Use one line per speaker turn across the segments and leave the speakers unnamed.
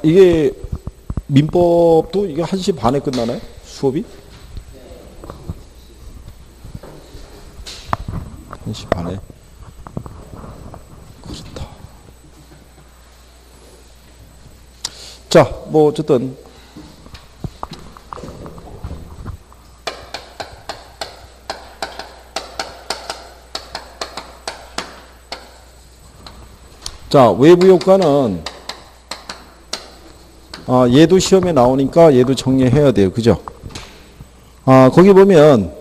이게 민법도 이게 1시 반에 끝나나요? 수업이? 1시 반에. 그렇다. 자, 뭐 어쨌든 자, 외부 효과는 얘도 시험에 나오니까 얘도 정리해야 돼요. 그죠? 거기 보면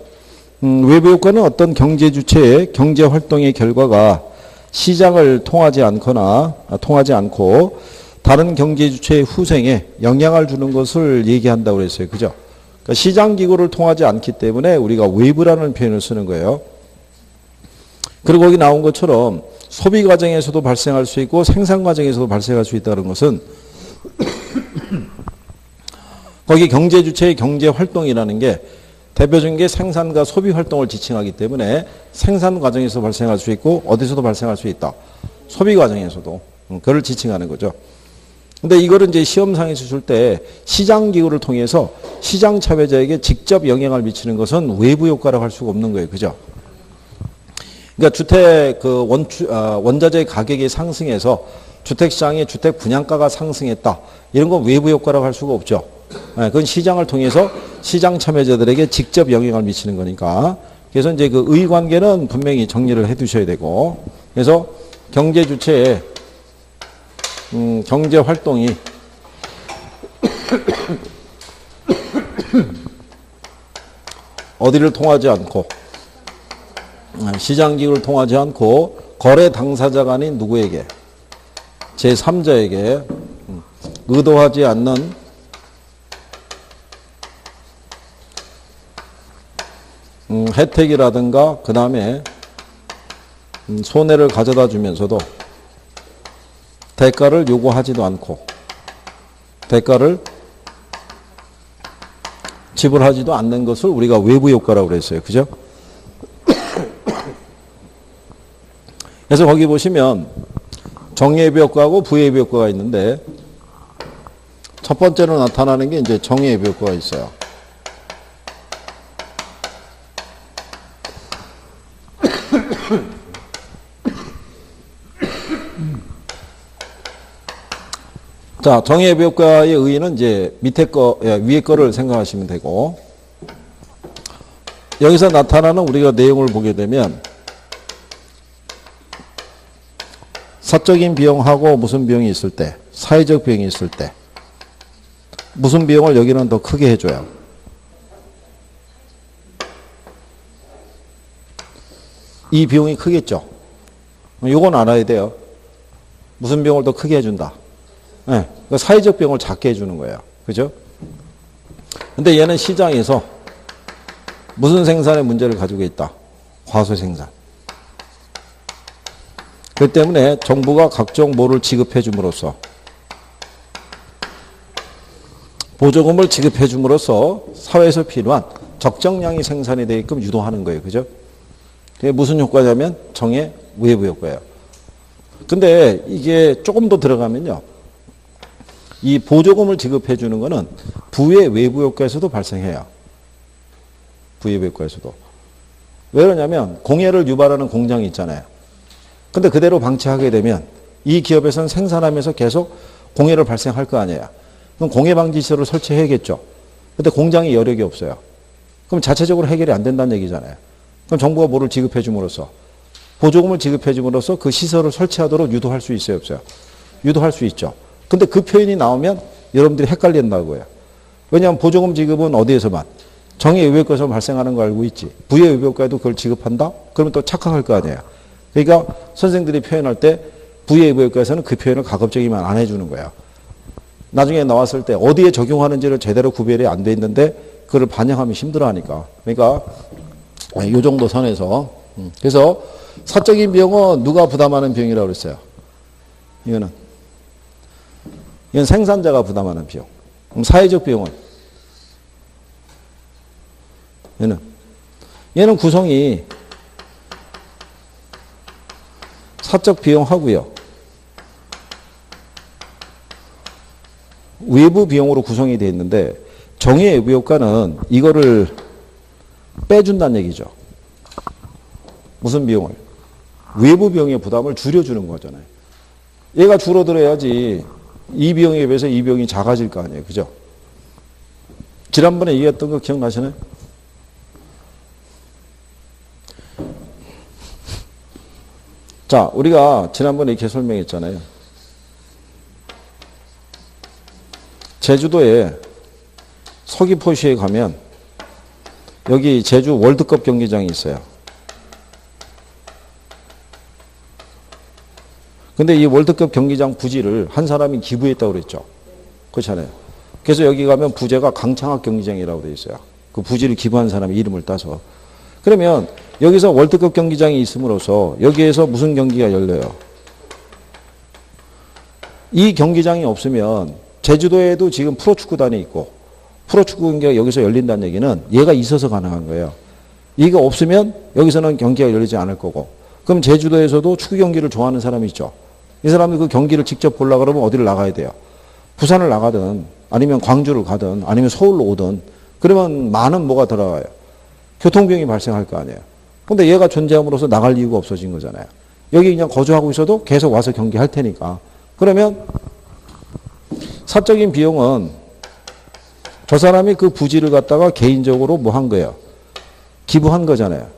외부 효과는 어떤 경제 주체의 경제 활동의 결과가 시장을 통하지 않거나 통하지 않고 다른 경제 주체의 후생에 영향을 주는 것을 얘기한다고 그랬어요. 그죠? 그러니까 시장 기구를 통하지 않기 때문에 우리가 외부라는 표현을 쓰는 거예요. 그리고 거기 나온 것처럼 소비 과정에서도 발생할 수 있고 생산 과정에서도 발생할 수 있다는 것은 거기 경제 주체의 경제 활동이라는 게 대표적인 게 생산과 소비 활동을 지칭하기 때문에 생산 과정에서 발생할 수 있고 어디서도 발생할 수 있다. 소비 과정에서도 그걸 지칭하는 거죠. 근데 이거를 이제 시험상에서 줄 때 시장 기구를 통해서 시장 참여자에게 직접 영향을 미치는 것은 외부 효과라고 할 수가 없는 거예요. 그죠? 그러니까 주택 원자재 가격이 상승해서 주택시장의 주택 분양가가 상승했다. 이런 건 외부 효과라고 할 수가 없죠. 그건 시장을 통해서 시장 참여자들에게 직접 영향을 미치는 거니까. 그래서 이제 그 의관계는 분명히 정리를 해 두셔야 되고. 그래서 경제 주체의 경제 활동이 어디를 통하지 않고 시장 기구를 통하지 않고 거래 당사자가 아닌 누구에게 제3자에게 의도하지 않는 혜택이라든가 그 다음에 손해를 가져다 주면서도 대가를 요구하지도 않고 대가를 지불하지도 않는 것을 우리가 외부 효과라고 그랬어요. 그죠? 그래서 거기 보시면 정예외부 효과하고 부예외부 효과가 있는데 첫 번째로 나타나는 게 이제 정예외부 효과가 있어요. 자, 정예외부 효과의 의의는 이제 밑에 위에 거를 생각하시면 되고 여기서 나타나는 우리가 내용을 보게 되면 사적인 비용하고 무슨 비용이 있을 때, 사회적 비용이 있을 때 무슨 비용을 여기는 더 크게 해줘요. 이 비용이 크겠죠. 이건 알아야 돼요. 무슨 비용을 더 크게 해준다. 네, 그러니까 사회적 비용을 작게 해주는 거예요. 그죠? 근데 얘는 시장에서 무슨 생산의 문제를 가지고 있다. 과소 생산. 그렇기 때문에 정부가 각종 뭐를 지급해 줌으로써 보조금을 지급해 줌으로써 사회에서 필요한 적정량이 생산이 되게끔 유도하는 거예요. 그죠? 그게 무슨 효과냐면 정의 외부 효과예요. 근데 이게 조금 더 들어가면요. 이 보조금을 지급해 주는 거는 부의 외부 효과에서도 발생해요. 부의 외부 효과에서도. 왜 그러냐면 공해를 유발하는 공장이 있잖아요. 근데 그대로 방치하게 되면 이 기업에서는 생산하면서 계속 공해를 발생할 거 아니에요. 그럼 공해 방지 시설을 설치해야겠죠. 근데 공장이 여력이 없어요. 그럼 자체적으로 해결이 안 된다는 얘기잖아요. 그럼 정부가 뭐를 지급해 줌으로써 보조금을 지급해 줌으로써 그 시설을 설치하도록 유도할 수 있어요, 없어요? 유도할 수 있죠. 근데 그 표현이 나오면 여러분들이 헷갈린다고요. 왜냐하면 보조금 지급은 어디에서만? 정의 외부효과에서 발생하는 거 알고 있지. 부의 외부효과에도 그걸 지급한다? 그러면 또 착각할 거 아니에요. 그러니까 선생들이 표현할 때 부의 외부효과에서는 그 표현을 가급적이면 안 해주는 거예요. 나중에 나왔을 때 어디에 적용하는지를 제대로 구별이 안 돼 있는데 그걸 반영하면 힘들어하니까. 그러니까 이 정도 선에서. 그래서 사적인 비용은 누가 부담하는 비용이라고 그랬어요. 이건 생산자가 부담하는 비용. 그럼 사회적 비용은 얘는 구성이 사적 비용하고요. 외부 비용으로 구성이 되어 있는데 정의 외부 효과는 이거를 빼준다는 얘기죠. 무슨 비용을? 외부 비용의 부담을 줄여주는 거잖아요. 얘가 줄어들어야지 이 비용에 비해서 이 비용이 작아질 거 아니에요. 그죠? 지난번에 얘기했던 거 기억나시나요? 자, 우리가 지난번에 이렇게 설명했잖아요. 제주도에 서귀포시에 가면 여기 제주 월드컵 경기장이 있어요. 근데 이 월드컵 경기장 부지를 한 사람이 기부했다고 그랬죠. 그렇잖아요. 그래서 여기 가면 부제가 강창학 경기장이라고 되어 있어요. 그 부지를 기부한 사람의 이름을 따서. 그러면 여기서 월드컵 경기장이 있음으로써 여기에서 무슨 경기가 열려요? 이 경기장이 없으면 제주도에도 지금 프로축구단이 있고 프로축구 경기가 여기서 열린다는 얘기는 얘가 있어서 가능한 거예요. 이게 없으면 여기서는 경기가 열리지 않을 거고 그럼 제주도에서도 축구 경기를 좋아하는 사람이 있죠. 이 사람이 그 경기를 직접 보려고 그러면 어디를 나가야 돼요? 부산을 나가든 아니면 광주를 가든 아니면 서울로 오든 그러면 많은 뭐가 들어가요? 교통비용이 발생할 거 아니에요. 근데 얘가 존재함으로써 나갈 이유가 없어진 거잖아요. 여기 그냥 거주하고 있어도 계속 와서 경기할 테니까. 그러면 사적인 비용은 저 사람이 그 부지를 갖다가 개인적으로 뭐 한 거예요? 기부한 거잖아요.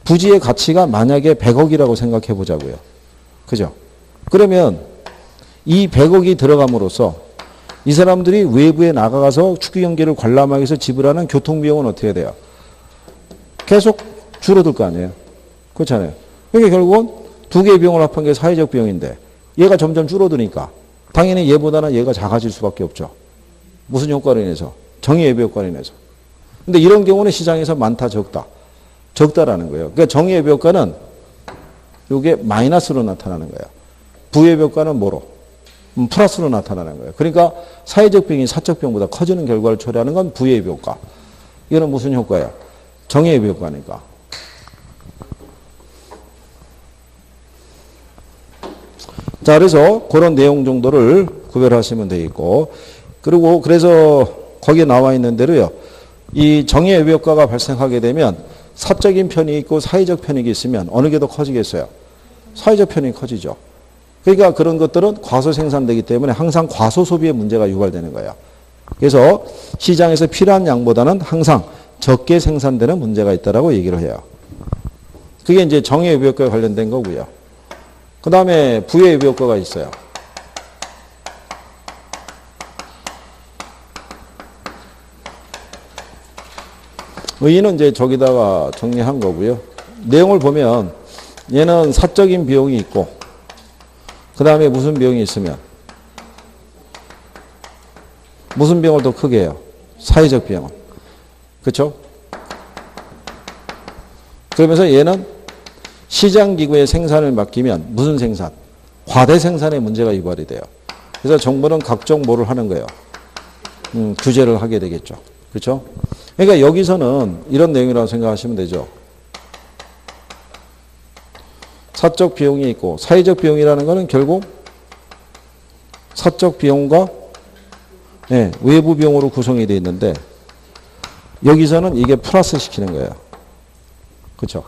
부지의 가치가 만약에 100억이라고 생각해 보자고요. 그죠? 그러면 이 100억이 들어감으로써 이 사람들이 외부에 나가서 축구 경기를 관람하기 위해서 지불하는 교통비용은 어떻게 돼요? 계속 줄어들 거 아니에요. 그렇잖아요. 그러니까 결국은 두 개의 비용을 합한 게 사회적 비용인데 얘가 점점 줄어드니까 당연히 얘보다는 얘가 작아질 수밖에 없죠. 무슨 효과로 인해서? 정의예배 효과로 인해서. 근데 이런 경우는 시장에서 많다, 적다. 적다라는 거예요. 그러니까 정의예배 효과는 이게 마이너스로 나타나는 거예요. 부예배 효과는 뭐로? 플러스로 나타나는 거예요. 그러니까 사회적 비용이 사적 비용보다 커지는 결과를 초래하는 건 부예배 효과. 이거는 무슨 효과예요? 정의예배 효과니까. 자, 그래서 그런 내용 정도를 구별하시면 되겠고, 그리고 그래서 거기에 나와 있는 대로요, 이 정의예배 효과가 발생하게 되면 사적인 편이 있고 사회적 편익이 있으면 어느 게 더 커지겠어요? 사회적 편익이 커지죠. 그러니까 그런 것들은 과소 생산되기 때문에 항상 과소 소비의 문제가 유발되는 거예요. 그래서 시장에서 필요한 양보다는 항상 적게 생산되는 문제가 있다라고 얘기를 해요. 그게 이제 정의예배 효과에 관련된 거고요. 그 다음에 부예배 효과가 있어요. 의의는 이제 저기다가 정리한 거고요. 내용을 보면 얘는 사적인 비용이 있고 그 다음에 무슨 비용이 있으면 무슨 비용을 더 크게 해요? 사회적 비용을. 그렇죠? 그러면서 얘는 시장기구의 생산을 맡기면 무슨 생산? 과대 생산의 문제가 유발이 돼요. 그래서 정부는 각종 뭐를 하는 거예요? 규제를 하게 되겠죠. 그렇죠? 그러니까 여기서는 이런 내용이라고 생각하시면 되죠. 사적 비용이 있고 사회적 비용이라는 것은 결국 사적 비용과 외부 비용으로 구성이 되어 있는데 여기서는 이게 플러스 시키는 거예요. 그렇죠?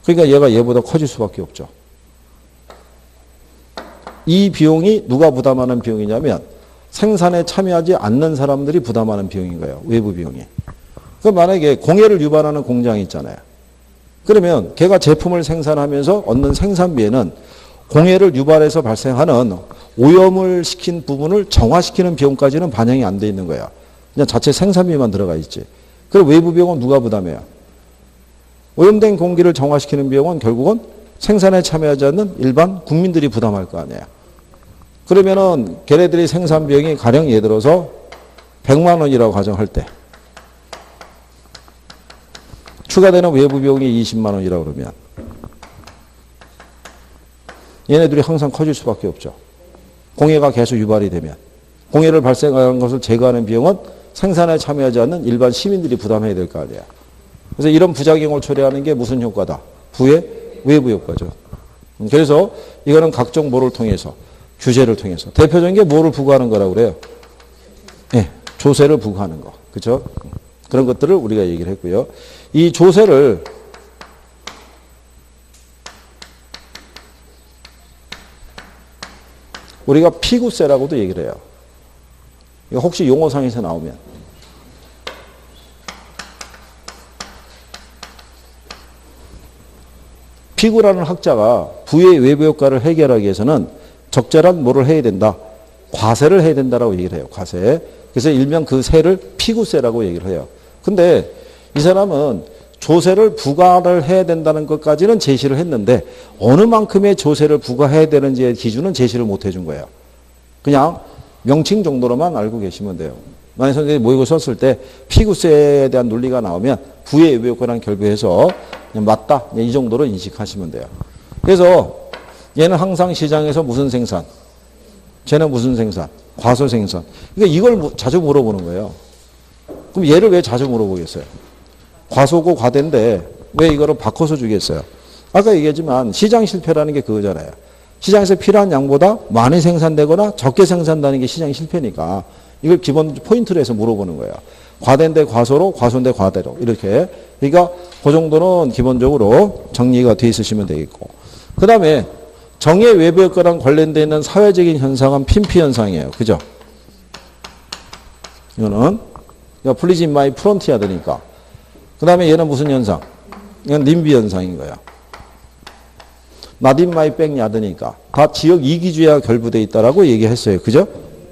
그러니까 얘가 얘보다 커질 수밖에 없죠. 이 비용이 누가 부담하는 비용이냐면 생산에 참여하지 않는 사람들이 부담하는 비용인 거예요. 외부 비용이. 그럼 만약에 공해를 유발하는 공장이 있잖아요. 그러면 걔가 제품을 생산하면서 얻는 생산비에는 공해를 유발해서 발생하는 오염을 시킨 부분을 정화시키는 비용까지는 반영이 안 돼 있는 거야. 그냥 자체 생산비만 들어가 있지. 그럼 외부 비용은 누가 부담해요? 오염된 공기를 정화시키는 비용은 결국은 생산에 참여하지 않는 일반 국민들이 부담할 거 아니에요. 그러면은 걔네들이 생산 비용이 가령 예를 들어서 100만 원이라고 가정할 때 추가되는 외부 비용이 20만 원이라고 그러면 얘네들이 항상 커질 수밖에 없죠. 공해가 계속 유발이 되면 공해를 발생하는 것을 제거하는 비용은 생산에 참여하지 않는 일반 시민들이 부담해야 될 거 아니에요. 그래서 이런 부작용을 초래하는 게 무슨 효과다? 외부 효과죠. 그래서 이거는 각종 뭐를 통해서 규제를 통해서 대표적인 게 뭐를 부과하는 거라고 그래요? 조세를 부과하는 거. 그죠? 그런 것들을 우리가 얘기를 했고요. 이 조세를 우리가 피구세라고도 얘기를 해요. 이거 혹시 용어상에서 나오면. 피구라는 학자가 부의 외부 효과를 해결하기 위해서는 적절한 뭐를 해야 된다? 과세를 해야 된다라고 얘기를 해요. 과세. 그래서 일명 그 세를 피구세라고 얘기를 해요. 근데 이 사람은 조세를 부과를 해야 된다는 것까지는 제시를 했는데 어느 만큼의 조세를 부과해야 되는지의 기준은 제시를 못 해준 거예요. 그냥 명칭 정도로만 알고 계시면 돼요. 만약 선생님이 모의고 썼을 때 피구세에 대한 논리가 나오면 부의 외부 효과랑 결부해서 그냥 맞다. 이 정도로 인식하시면 돼요. 그래서 얘는 항상 시장에서 무슨 생산? 쟤는 무슨 생산? 과소 생산. 그러니까 이걸 자주 물어보는 거예요. 그럼 얘를 왜 자주 물어보겠어요? 과소고 과대인데 왜 이거를 바꿔서 주겠어요? 아까 얘기했지만 시장 실패라는 게 그거잖아요. 시장에서 필요한 양보다 많이 생산되거나 적게 생산되는 게 시장 실패니까 이걸 기본 포인트로 해서 물어보는 거예요. 과대인데 과소로, 과소인데 과대로 이렇게. 그러니까 그 정도는 기본적으로 정리가 돼 있으시면 되겠고. 그 다음에 정의 외부 효과랑 관련되어 있는 사회적인 현상은 핀피 현상이에요. 그죠? 이거는 플리즈 인 마이 프론티아드니까. 그 다음에 얘는 무슨 현상? 이건 님비 현상인 거야. not in my backyard니까. 다 지역 이기주의와 결부되어 있다라고 얘기했어요. 그죠?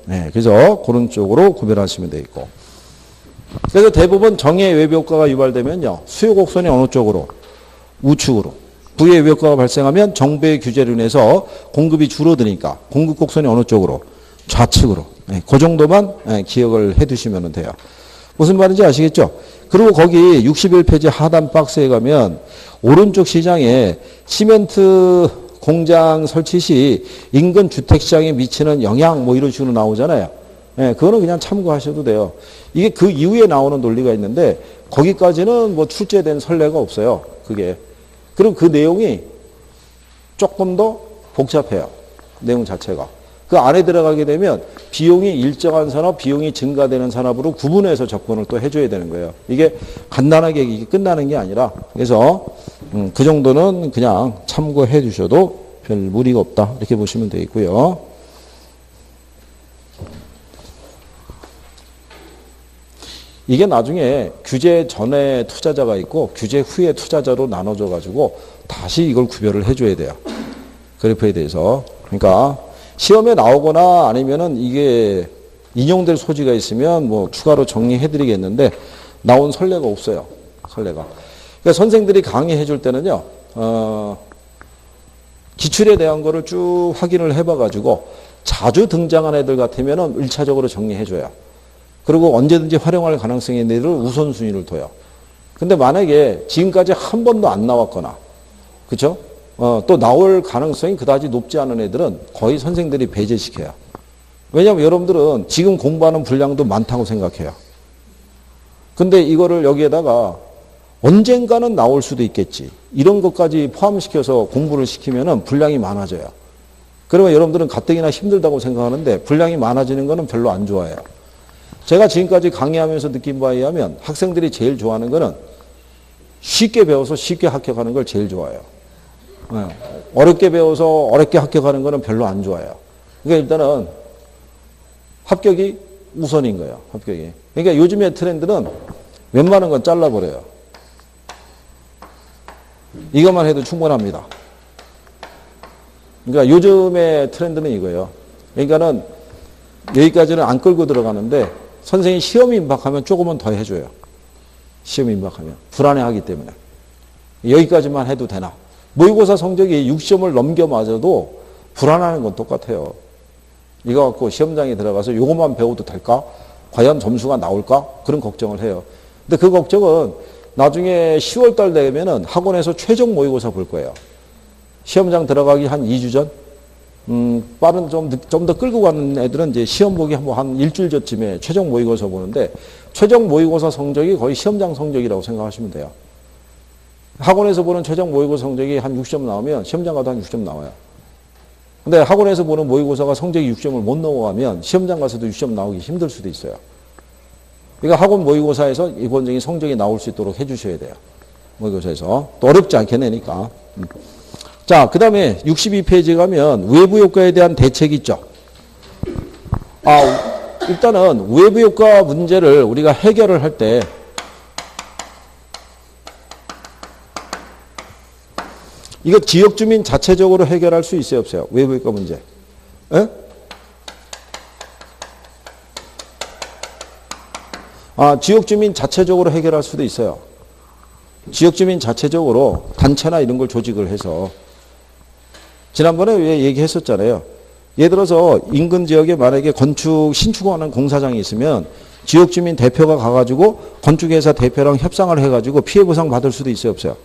네, 그래서 그런 쪽으로 구별하시면 되겠고. 그래서 대부분 정의 외부 효과가 유발되면요. 수요 곡선이 어느 쪽으로? 우측으로. 부의 외부 효과가 발생하면 정부의 규제로 인해서 공급이 줄어드니까 공급 곡선이 어느 쪽으로? 좌측으로. 네, 그 정도만 기억을 해 두시면 돼요. 무슨 말인지 아시겠죠? 그리고 거기 61페이지 하단 박스에 가면 오른쪽 시장에 시멘트 공장 설치 시 인근 주택시장에 미치는 영향 뭐 이런 식으로 나오잖아요. 예, 그거는 그냥 참고하셔도 돼요. 이게 그 이후에 나오는 논리가 있는데 거기까지는 뭐 출제된 선례가 없어요. 그게. 그리고 그 내용이 조금 더 복잡해요. 내용 자체가. 그 안에 들어가게 되면 비용이 일정한 산업, 비용이 증가되는 산업으로 구분해서 접근을 또 해줘야 되는 거예요. 이게 간단하게 이게 끝나는 게 아니라 그래서 그 정도는 그냥 참고해 주셔도 별 무리가 없다. 이렇게 보시면 되겠고요. 이게 나중에 규제 전에 투자자가 있고 규제 후에 투자자로 나눠져 가지고 다시 이걸 구별을 해줘야 돼요. 그래프에 대해서. 그러니까 시험에 나오거나 아니면은 이게 인용될 소지가 있으면 뭐 추가로 정리해 드리겠는데 나온 선례가 없어요. 선례가. 그러니까 선생들이 강의해 줄 때는요, 기출에 대한 거를 쭉 확인을 해봐 가지고 자주 등장한 애들 같으면은 1차적으로 정리해 줘요. 그리고 언제든지 활용할 가능성이 있는 애들을 우선순위를 둬요. 근데 만약에 지금까지 한 번도 안 나왔거나, 그쵸? 또 나올 가능성이 그다지 높지 않은 애들은 거의 선생들이 배제시켜요. 왜냐하면 여러분들은 지금 공부하는 분량도 많다고 생각해요. 근데 이거를 여기에다가 언젠가는 나올 수도 있겠지. 이런 것까지 포함시켜서 공부를 시키면은 분량이 많아져요. 그러면 여러분들은 가뜩이나 힘들다고 생각하는데 분량이 많아지는 거는 별로 안 좋아해요. 제가 지금까지 강의하면서 느낀 바에 의하면 학생들이 제일 좋아하는 거는 쉽게 배워서 쉽게 합격하는 걸 제일 좋아해요. 어렵게 배워서 어렵게 합격하는 거는 별로 안 좋아해요. 그러니까 일단은 합격이 우선인 거예요. 합격이. 그러니까 요즘의 트렌드는 웬만한 건 잘라버려요. 이것만 해도 충분합니다. 그러니까 요즘의 트렌드는 이거예요. 그러니까는 여기까지는 안 끌고 들어가는데 선생님이 시험 임박하면 조금은 더 해줘요. 시험 임박하면. 불안해하기 때문에. 여기까지만 해도 되나. 모의고사 성적이 6시험을 넘겨 맞아도 불안하는 건 똑같아요. 이거 갖고 시험장에 들어가서 이것만 배워도 될까? 과연 점수가 나올까? 그런 걱정을 해요. 근데 그 걱정은 나중에 10월 달 되면은 학원에서 최종 모의고사 볼 거예요. 시험장 들어가기 한 2주 전? 빠른 좀 더 끌고 가는 애들은 이제 시험 보기 한 일주일 전쯤에 최종 모의고사 보는데 최종 모의고사 성적이 거의 시험장 성적이라고 생각하시면 돼요. 학원에서 보는 최종 모의고사 성적이 한 60점 나오면 시험장 가도 한 60점 나와요. 근데 학원에서 보는 모의고사가 성적이 60점을 못 넘어가면 시험장 가서도 60점 나오기 힘들 수도 있어요. 그러니까 학원 모의고사에서 기본적인 성적이 나올 수 있도록 해주셔야 돼요. 모의고사에서. 또 어렵지 않게 내니까. 자, 그 다음에 62페이지 가면 외부 효과에 대한 대책이 있죠. 일단은 외부 효과 문제를 우리가 해결을 할 때 이거 지역 주민 자체적으로 해결할 수 있어요, 없어요? 외부 효과 문제. 에? 지역 주민 자체적으로 해결할 수도 있어요. 지역 주민 자체적으로 단체나 이런 걸 조직을 해서 지난번에 왜 얘기했었잖아요. 예를 들어서 인근 지역에 만약에 신축하는 공사장이 있으면 지역 주민 대표가 가가지고 건축회사 대표랑 협상을 해가지고 피해 보상 받을 수도 있어요, 없어요?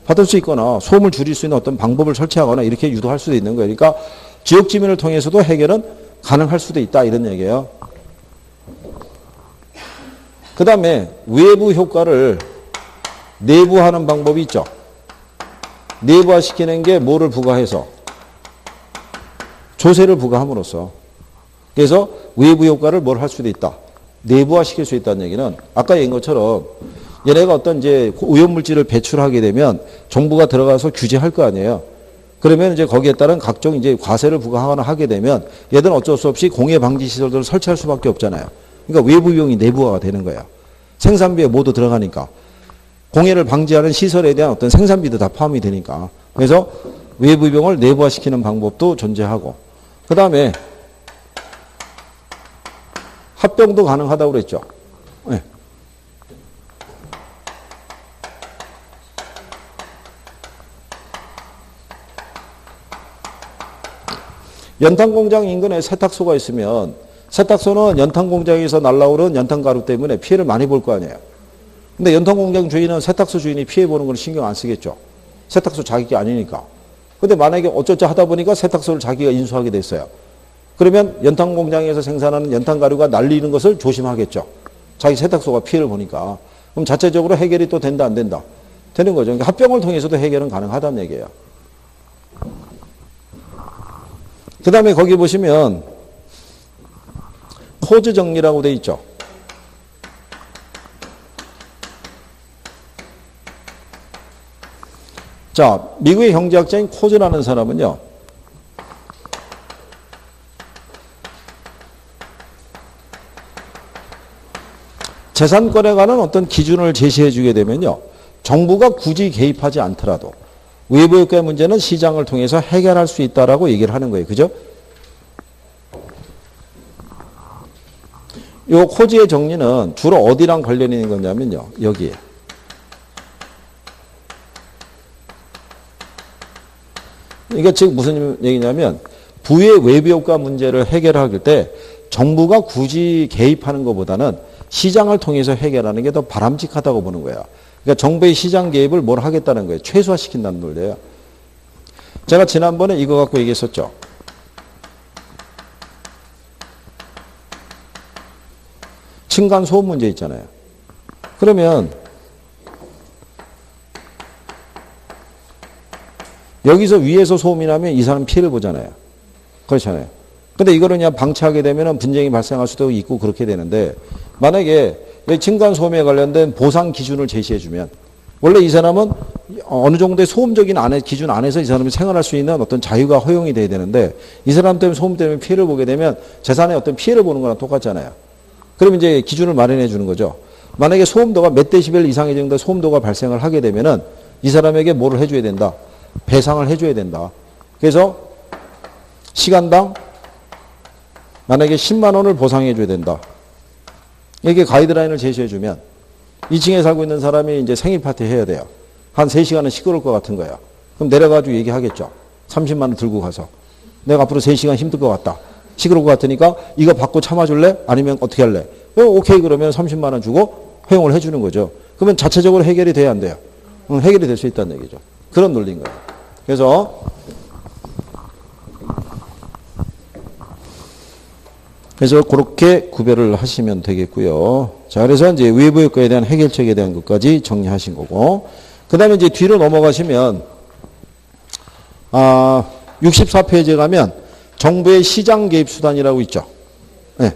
받을 수 있거나 소음을 줄일 수 있는 어떤 방법을 설치하거나 이렇게 유도할 수도 있는 거예요. 그러니까 지역 주민을 통해서도 해결은 가능할 수도 있다 이런 얘기예요. 그 다음에 외부 효과를 내부화하는 방법이 있죠. 내부화시키는 게 뭐를 부과해서? 조세를 부과함으로써. 그래서 외부 효과를 뭘 할 수도 있다. 내부화시킬 수 있다는 얘기는 아까 얘기한 것처럼 얘네가 어떤 이제 오염물질을 배출하게 되면 정부가 들어가서 규제할 거 아니에요. 그러면 이제 거기에 따른 각종 이제 과세를 부과하거나 하게 되면 얘들은 어쩔 수 없이 공해 방지 시설들을 설치할 수밖에 없잖아요. 그러니까 외부 비용이 내부화가 되는 거예요. 생산비에 모두 들어가니까. 공해를 방지하는 시설에 대한 어떤 생산비도 다 포함이 되니까. 그래서 외부 비용을 내부화시키는 방법도 존재하고. 그 다음에 합병도 가능하다고 그랬죠. 네. 연탄공장 인근에 세탁소가 있으면 세탁소는 연탄공장에서 날라오는 연탄가루 때문에 피해를 많이 볼 거 아니에요. 근데 연탄공장 주인은 세탁소 주인이 피해보는 걸 신경 안 쓰겠죠. 세탁소 자격이 아니니까. 근데 만약에 어쩌자 하다 보니까 세탁소를 자기가 인수하게 됐어요. 그러면 연탄공장에서 생산하는 연탄가루가 날리는 것을 조심하겠죠. 자기 세탁소가 피해를 보니까. 그럼 자체적으로 해결이 또 된다 안 된다? 되는 거죠. 그러니까 합병을 통해서도 해결은 가능하다는 얘기예요. 그 다음에 거기 보시면 코즈 정리라고 돼 있죠. 자, 미국의 경제학자인 코즈라는 사람은요. 재산권에 관한 어떤 기준을 제시해 주게 되면요. 정부가 굳이 개입하지 않더라도 외부 효과의 문제는 시장을 통해서 해결할 수 있다라고 얘기를 하는 거예요. 그죠? 이 코즈의 정리는 주로 어디랑 관련이 있는 거냐면요. 여기에. 이게 지금 무슨 얘기냐면 부의 외부 효과 문제를 해결할 때 정부가 굳이 개입하는 것보다는 시장을 통해서 해결하는 게 더 바람직하다고 보는 거예요. 그러니까 정부의 시장 개입을 뭘 하겠다는 거예요. 최소화시킨다는 논리예요. 제가 지난번에 이거 갖고 얘기했었죠. 층간소음 문제 있잖아요. 그러면 여기서 위에서 소음이 나면 이 사람 피해를 보잖아요. 그렇잖아요. 근데 이거를 그냥 방치하게 되면 분쟁이 발생할 수도 있고 그렇게 되는데 만약에 층간소음에 관련된 보상 기준을 제시해주면 원래 이 사람은 어느 정도의 소음적인 기준 안에서 이 사람이 생활할 수 있는 어떤 자유가 허용이 돼야 되는데 이 사람 때문에 소음 때문에 피해를 보게 되면 재산에 어떤 피해를 보는 거랑 똑같잖아요. 그럼 이제 기준을 마련해 주는 거죠. 만약에 소음도가 몇 데시벨 이상의 정도 소음도가 발생을 하게 되면은 이 사람에게 뭐를 해줘야 된다? 배상을 해줘야 된다. 그래서 시간당 만약에 10만 원을 보상해 줘야 된다. 이렇게 가이드라인을 제시해 주면 2층에 살고 있는 사람이 이제 생일 파티 해야 돼요. 한 3시간은 시끄러울 것 같은 거야. 그럼 내려가지고 얘기하겠죠. 30만 원 들고 가서. 내가 앞으로 3시간 힘들 것 같다. 시끄러울 것 같으니까 이거 받고 참아줄래? 아니면 어떻게 할래? 오케이 그러면 30만 원 주고 허용을 해주는 거죠. 그러면 자체적으로 해결이 돼야 안 돼요. 해결이 될 수 있다는 얘기죠. 그런 논리인 거예요. 그래서 그렇게 구별을 하시면 되겠고요. 자, 그래서 이제 외부 효과에 대한 해결책에 대한 것까지 정리하신 거고. 그 다음에 이제 뒤로 넘어가시면, 64페이지에 가면 정부의 시장 개입 수단이라고 있죠. 네.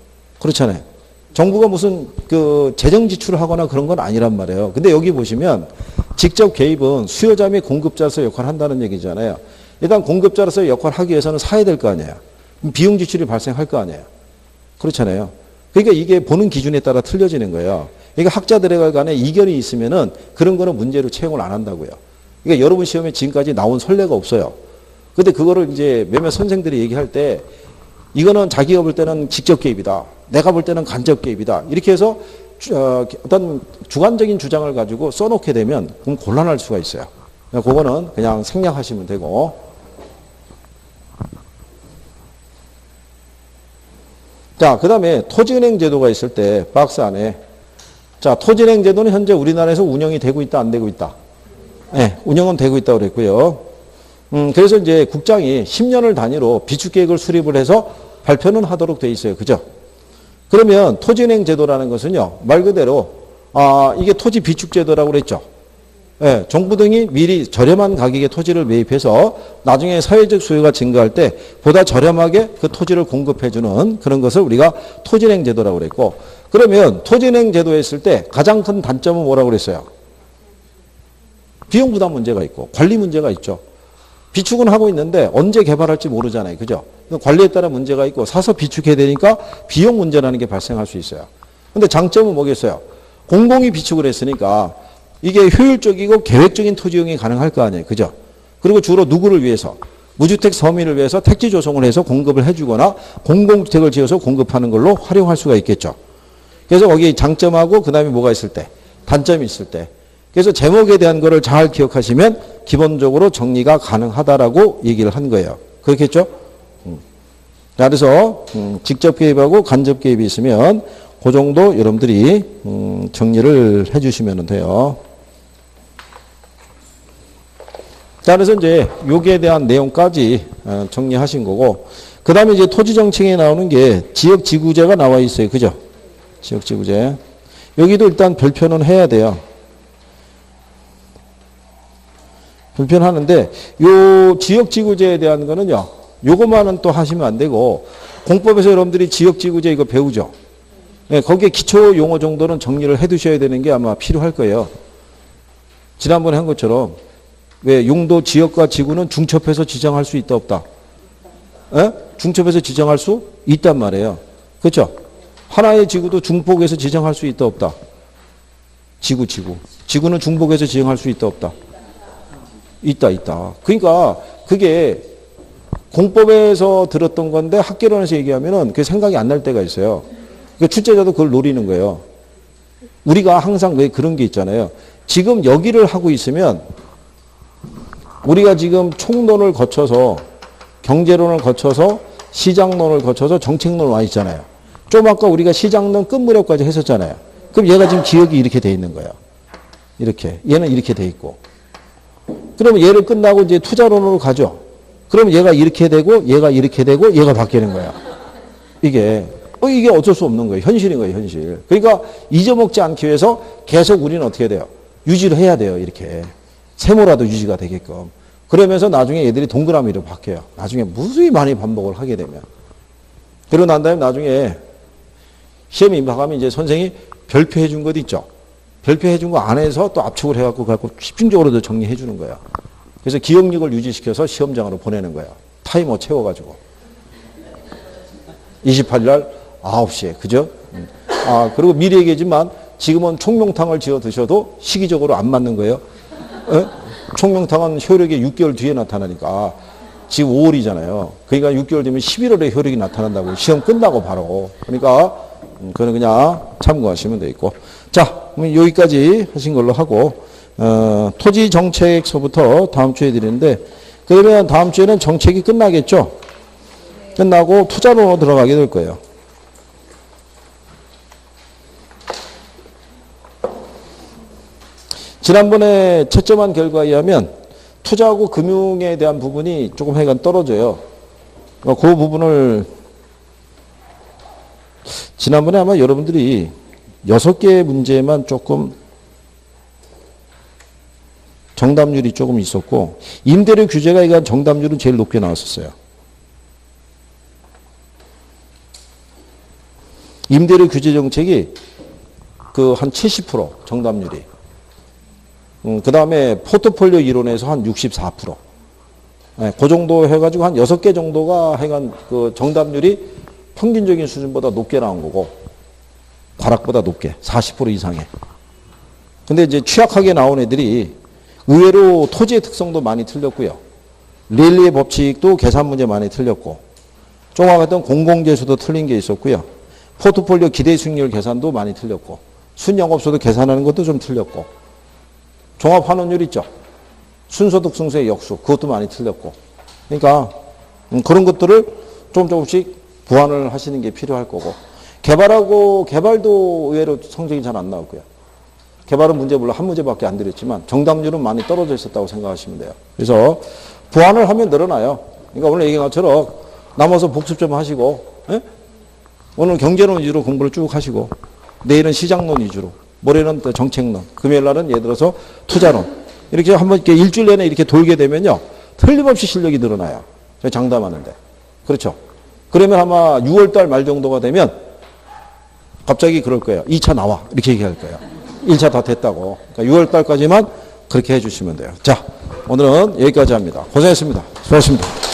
그렇잖아요. 정부가 무슨 그 재정 지출을 하거나 그런 건 아니란 말이에요. 근데 여기 보시면 직접 개입은 수요자 및 공급자로서 역할을 한다는 얘기잖아요. 일단 공급자로서 역할을 하기 위해서는 사야 될 거 아니에요. 비용 지출이 발생할 거 아니에요. 그렇잖아요. 그러니까 이게 보는 기준에 따라 틀려지는 거예요. 그러니까 학자들의 간에 이견이 있으면은 그런 거는 문제로 채용을 안 한다고요. 그러니까 여러분 시험에 지금까지 나온 선례가 없어요. 근데 그거를 이제 몇몇 선생들이 얘기할 때 이거는 자기가 볼 때는 직접 개입이다. 내가 볼 때는 간접 개입이다. 이렇게 해서 어떤 주관적인 주장을 가지고 써놓게 되면 그럼 곤란할 수가 있어요. 그거는 그냥 생략하시면 되고. 자, 그 다음에 토지은행 제도가 있을 때 박스 안에 자, 토지은행 제도는 현재 우리나라에서 운영이 되고 있다, 안 되고 있다? 네, 운영은 되고 있다고 그랬고요. 그래서 이제 국장이 10년을 단위로 비축계획을 수립을 해서 발표는 하도록 돼 있어요. 그죠? 그러면 토지은행 제도라는 것은요, 말 그대로, 이게 토지 비축제도라고 그랬죠. 예, 정부 등이 미리 저렴한 가격의 토지를 매입해서 나중에 사회적 수요가 증가할 때 보다 저렴하게 그 토지를 공급해주는 그런 것을 우리가 토지은행 제도라고 그랬고, 그러면 토지은행 제도에 있을 때 가장 큰 단점은 뭐라고 그랬어요? 비용 부담 문제가 있고 관리 문제가 있죠. 비축은 하고 있는데 언제 개발할지 모르잖아요. 그죠? 관리에 따라 문제가 있고 사서 비축해야 되니까 비용 문제라는 게 발생할 수 있어요. 근데 장점은 뭐겠어요? 공공이 비축을 했으니까 이게 효율적이고 계획적인 토지 이용이 가능할 거 아니에요. 그죠? 그리고 주로 누구를 위해서? 무주택 서민을 위해서 택지 조성을 해서 공급을 해주거나 공공주택을 지어서 공급하는 걸로 활용할 수가 있겠죠. 그래서 거기 장점하고 그 다음에 뭐가 있을 때? 단점이 있을 때. 그래서 제목에 대한 거를 잘 기억하시면 기본적으로 정리가 가능하다라고 얘기를 한 거예요. 그렇겠죠? 자, 그래서 직접 개입하고 간접 개입이 있으면 그 정도 여러분들이 정리를 해주시면 돼요. 자, 그래서 이제 여기에 대한 내용까지 정리하신 거고, 그 다음에 이제 토지정책에 나오는 게 지역지구제가 나와 있어요. 그죠? 지역지구제. 여기도 일단 별표는 해야 돼요. 별표는 하는데, 요 지역지구제에 대한 거는요, 요것만은 또 하시면 안 되고, 공법에서 여러분들이 지역지구제 이거 배우죠? 네, 거기에 기초 용어 정도는 정리를 해 두셔야 되는 게 아마 필요할 거예요. 지난번에 한 것처럼, 왜 용도 지역과 지구는 중첩해서 지정할 수 있다 없다? 에? 중첩해서 지정할 수 있단 말이에요. 그렇죠? 하나의 지구도 중폭에서 지정할 수 있다 없다? 지구. 지구는 중폭에서 지정할 수 있다 없다? 있다. 그러니까 그게 공법에서 들었던 건데 학계론에서 얘기하면은 그게 생각이 안 날 때가 있어요. 그러니까 출제자도 그걸 노리는 거예요. 우리가 항상 왜 그런 게 있잖아요. 지금 여기를 하고 있으면 우리가 지금 총론을 거쳐서 경제론을 거쳐서 시장론을 거쳐서 정책론을 와 있잖아요. 좀 아까 우리가 시장론 끝무렵까지 했었잖아요. 그럼 얘가 지금 기억이 이렇게 돼 있는 거예요. 이렇게. 얘는 이렇게 돼 있고. 그러면 얘를 끝나고 이제 투자론으로 가죠. 그러면 얘가 이렇게 되고 얘가 이렇게 되고 얘가 바뀌는 거야. 이게 어쩔 수 없는 거예요. 현실인 거예요, 현실. 그러니까 잊어먹지 않기 위해서 계속 우리는 어떻게 돼요? 유지를 해야 돼요, 이렇게. 세모라도 유지가 되게끔. 그러면서 나중에 얘들이 동그라미로 바뀌어요. 나중에 무수히 많이 반복을 하게 되면. 그러고 난 다음에 나중에 시험에 임박하면 이제 선생이 별표해 준 것 있죠. 별표해 준 거 안에서 또 압축을 해갖고 집중적으로 정리해 주는 거예요. 그래서 기억력을 유지시켜서 시험장으로 보내는 거예요. 타이머 채워가지고. 28일 날 9시에. 그죠? 그리고 미리 얘기했지만 지금은 총명탕을 지어 드셔도 시기적으로 안 맞는 거예요. 총명탕은 효력이 6개월 뒤에 나타나니까 지금 5월이잖아요. 그러니까 6개월 뒤면 11월에 효력이 나타난다고. 시험 끝나고 바로. 그러니까 그거는 그냥 참고하시면 되겠고. 자, 여기까지 하신 걸로 하고 토지 정책서부터 다음 주에 드리는데 그러면 다음 주에는 정책이 끝나겠죠? 끝나고 투자로 들어가게 될 거예요. 지난번에 채점한 결과에 의하면 투자하고 금융에 대한 부분이 조금 하여간 떨어져요. 그 부분을 지난번에 아마 여러분들이 6개의 문제만 조금 정답률이 조금 있었고 임대료 규제가 이건 정답률은 제일 높게 나왔었어요. 임대료 규제 정책이 그 한 70% 정답률이. 그 다음에 포트폴리오 이론에서 한 64%. 네, 그 정도 해가지고 한 6개 정도가 하여간 그 정답률이 평균적인 수준보다 높게 나온 거고, 과락보다 높게, 40% 이상에. 근데 이제 취약하게 나온 애들이 의외로 토지의 특성도 많이 틀렸고요. 릴리의 법칙도 계산 문제 많이 틀렸고, 종합했던 공공재수도 틀린 게 있었고요. 포트폴리오 기대 수익률 계산도 많이 틀렸고, 순영업소도 계산하는 것도 좀 틀렸고, 종합환원율 있죠. 순소득 승수의 역수, 그것도 많이 틀렸고. 그러니까 그런 것들을 조금씩 보완을 하시는 게 필요할 거고, 개발도 의외로 성적이 잘 안 나왔고요. 개발은 문제 물론 한 문제밖에 안 드렸지만 정답률은 많이 떨어져 있었다고 생각하시면 돼요. 그래서 보완을 하면 늘어나요. 그러니까 오늘 얘기한 것처럼 남아서 복습 좀 하시고, 예? 오늘 경제론 위주로 공부를 쭉 하시고, 내일은 시장론 위주로, 모레는 또 정책론, 금요일 날은 예를 들어서 투자론, 이렇게 한번 이렇게 일주일 내내 이렇게 돌게 되면요, 틀림없이 실력이 늘어나요. 장담하는데. 그렇죠. 그러면 아마 6월달 말 정도가 되면 갑자기 그럴 거예요. 2차 나와. 이렇게 얘기할 거예요. 1차 다 됐다고. 그러니까 6월달까지만 그렇게 해주시면 돼요. 자, 오늘은 여기까지 합니다. 고생했습니다. 수고하셨습니다.